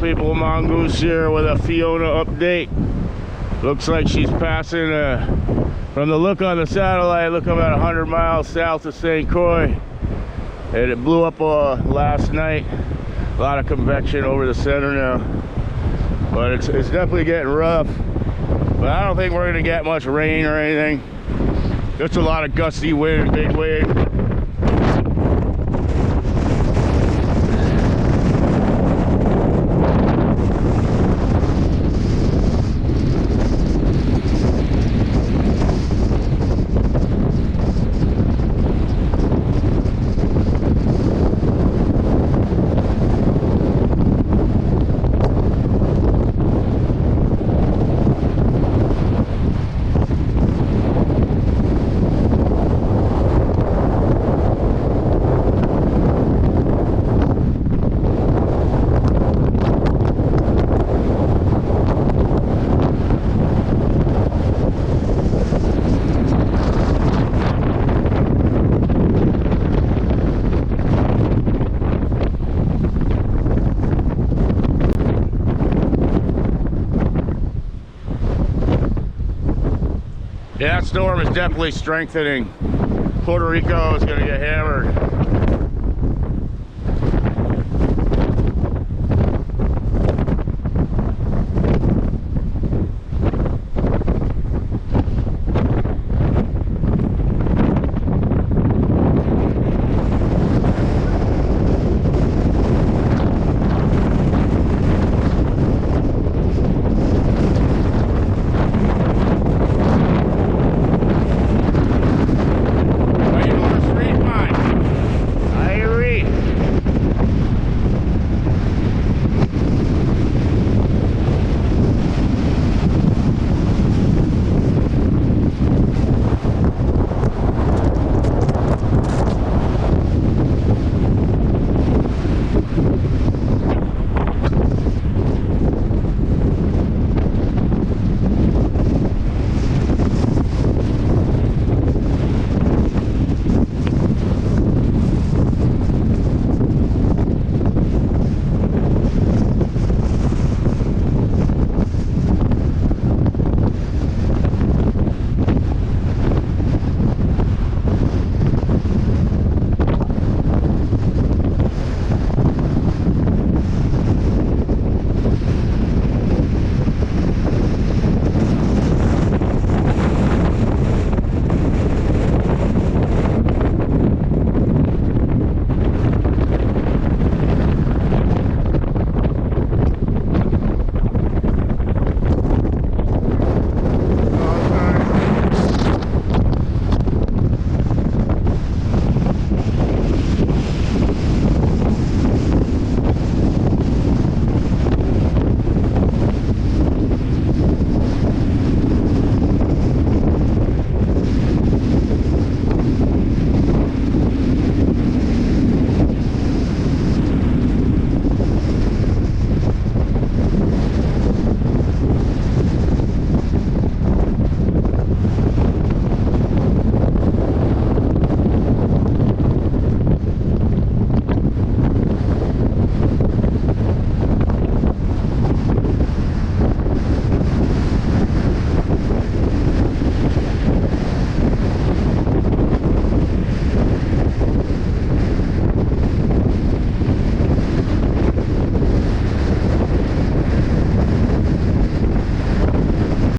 people, Mongoose here with a Fiona update. Looks like she's passing, from the look on the satellite, look about 100 miles south of ST Croix. And it blew up last night. A lot of convection over the center now. But it's definitely getting rough. But I don't think we're gonna get much rain or anything. Just a lot of gusty wind, big wind. Yeah, that storm is definitely strengthening. Puerto Rico is going to get hammered.